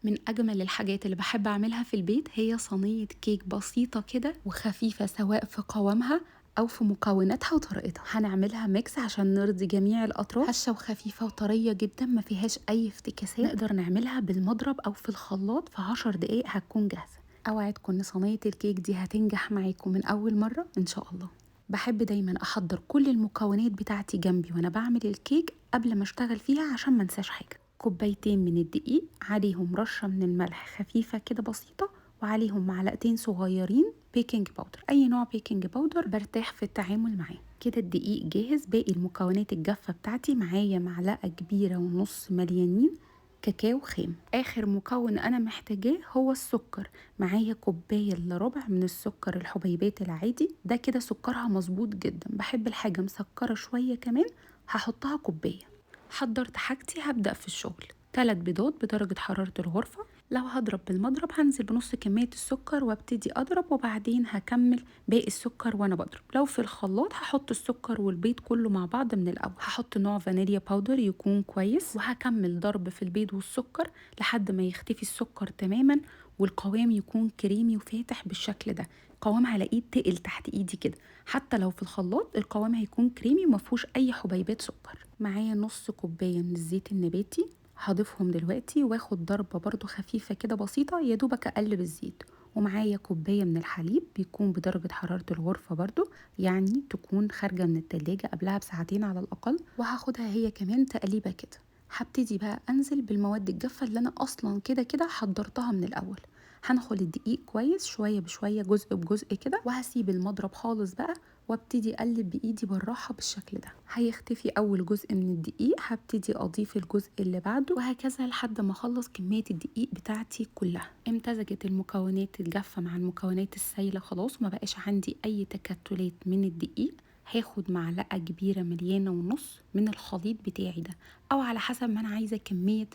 من أجمل الحاجات اللي بحب أعملها في البيت هي صينية كيك بسيطة كده وخفيفة، سواء في قوامها أو في مكوناتها وطريقتها. هنعملها ميكس عشان نرضي جميع الأطراف، هشة وخفيفة وطرية جدا، ما فيهاش أي افتكاسات. نقدر نعملها بالمضرب أو في الخلاط، في 10 دقايق هتكون جاهزة. أوعدكم إن صينية الكيك دي هتنجح معاكم من أول مرة إن شاء الله. بحب دايما أحضر كل المكونات بتاعتي جنبي وأنا بعمل الكيك قبل ما أشتغل فيها عشان ما انساش حاجة. كوبايتين من الدقيق، عليهم رشة من الملح خفيفة كده بسيطة، وعليهم معلقتين صغيرين بيكنج باودر. أي نوع بيكنج باودر برتاح في التعامل معاه. كده الدقيق جاهز. باقي المكونات الجافة بتاعتي معايا معلقة كبيرة ونص مليانين كاكاو خام. آخر مكون أنا محتاجاه هو السكر. معايا كوباية إلا ربع من السكر الحبيبات العادي، ده كده سكرها مظبوط جدا. بحب الحاجة مسكرة شوية كمان، هحطها كوباية. حضرت حاجتي، هبدأ في الشغل. 3 بيضات بدرجة حرارة الغرفة. لو هضرب بالمضرب هنزل بنص كمية السكر وابتدي أضرب، وبعدين هكمل باقي السكر وأنا بضرب. لو في الخلاط هحط السكر والبيض كله مع بعض من الأول. هحط نوع فانيليا باودر يكون كويس، وهكمل ضرب في البيض والسكر لحد ما يختفي السكر تماما والقوام يكون كريمي وفاتح بالشكل ده. قوام هلاقيه تقل تحت ايدي كده. حتى لو في الخلاط القوام هيكون كريمي ومفهوش اي حبيبات سكر. معايا نص كوبايه من الزيت النباتي، هضيفهم دلوقتي واخد ضربه برضو خفيفه كده بسيطه، يا دوبك اقلب الزيت. ومعايا كوبايه من الحليب بيكون بدرجه حراره الغرفه برضو، يعني تكون خارجه من التلاجة قبلها بساعتين على الاقل، وهاخدها هي كمان تقليبه كده. هبتدي بقى انزل بالمواد الجافه اللي انا اصلا كده كده حضرتها من الاول. هنخل الدقيق كويس شويه بشويه، جزء بجزء كده، وهسيب المضرب خالص بقى وابتدي اقلب بايدي بالراحه بالشكل ده. هيختفي اول جزء من الدقيق، هبتدي اضيف الجزء اللي بعده، وهكذا لحد ما اخلص كميه الدقيق بتاعتي كلها. امتزجت المكونات الجافه مع المكونات السايله خلاص، وما بقاش عندي اي تكتلات من الدقيق. هاخد معلقه كبيره مليانه ونص من الخليط بتاعي ده، او على حسب ما انا عايزه كميه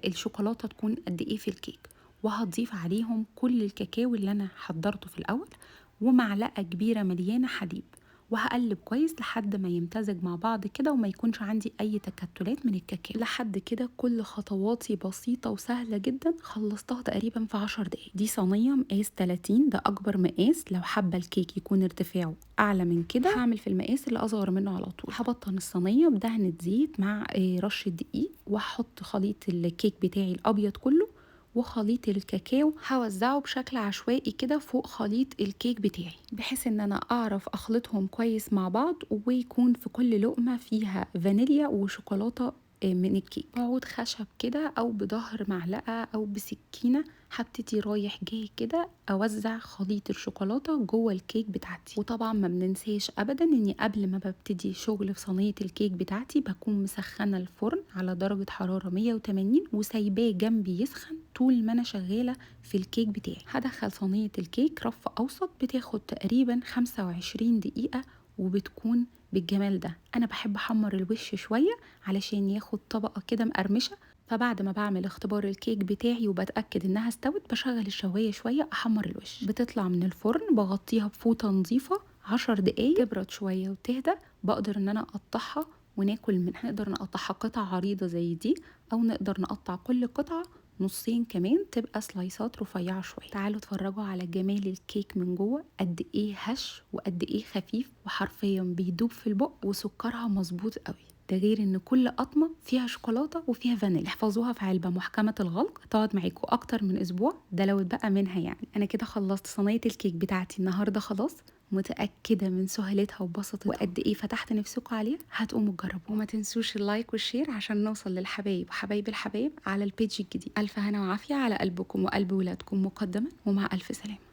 الشوكولاته تكون قد ايه في الكيك. وهضيف عليهم كل الكاكاو اللي انا حضرته في الاول، ومعلقه كبيره مليانه حليب. وهقلب كويس لحد ما يمتزج مع بعض كده، وما يكونش عندي اي تكتلات من الكاكاو. لحد كده كل خطواتي بسيطه وسهله جدا، خلصتها تقريبا في 10 دقايق. دي صينيه مقاس 30، ده اكبر مقاس. لو حابه الكيك يكون ارتفاعه اعلى من كده هعمل في المقاس اللي اصغر منه على طول. هبطن الصينيه بدهنه زيت مع رشه دقيق، وهحط خليط الكيك بتاعي الابيض كله وخليط الكاكاو، هوزعه بشكل عشوائي كده فوق خليط الكيك بتاعي، بحيث ان انا اعرف اخلطهم كويس مع بعض، ويكون في كل لقمة فيها فانيليا وشوكولاتة من الكيك. بعود خشب كده او بظهر معلقة او بسكينة، هبتدي رايح جاي كده اوزع خليط الشوكولاته جوه الكيك بتاعتي. وطبعا ما بننساش ابدا اني قبل ما ببتدي شغل في صينيه الكيك بتاعتي بكون مسخنه الفرن على درجه حراره 180 وسايباه جنبي يسخن طول ما انا شغاله في الكيك بتاعي. هدخل صينيه الكيك رف اوسط، بتاخد تقريبا 25 دقيقه وبتكون بالجمال ده. انا بحب احمر الوش شويه علشان ياخد طبقه كده مقرمشه. فبعد ما بعمل اختبار الكيك بتاعي وبتأكد انها استوت، بشغل الشواية شوية احمر الوش. بتطلع من الفرن بغطيها بفوطة نظيفة 10 دقايق، تبرد شوية وتهدى. بقدر ان انا اقطعها وناكل منها. نقدر نقطعها قطع عريضة زي دي، او نقدر نقطع كل قطعة نصين كمان، تبقى سلايسات رفيعة شوية. تعالوا اتفرجوا على جمال الكيك من جوه، قد ايه هش وقد ايه خفيف، وحرفيا بيدوب في البق، وسكرها مظبوط قوي. ده غير ان كل قطمه فيها شوكولاته وفيها فانيليا. احفظوها في علبه محكمه الغلق، تقعد معاكم اكتر من اسبوع، ده لو اتبقى منها يعني. انا كده خلصت صينيه الكيك بتاعتي النهارده خلاص. متاكده من سهولتها وبساطتها وقد ايه فتحت نفسكم عليها. هتقوموا تجربوها، وما تنسوش اللايك والشير عشان نوصل للحبايب وحبايب الحبايب على البيج الجديد. الف هنا وعافيه على قلبكم وقلب ولادكم مقدما، ومع الف سلامه.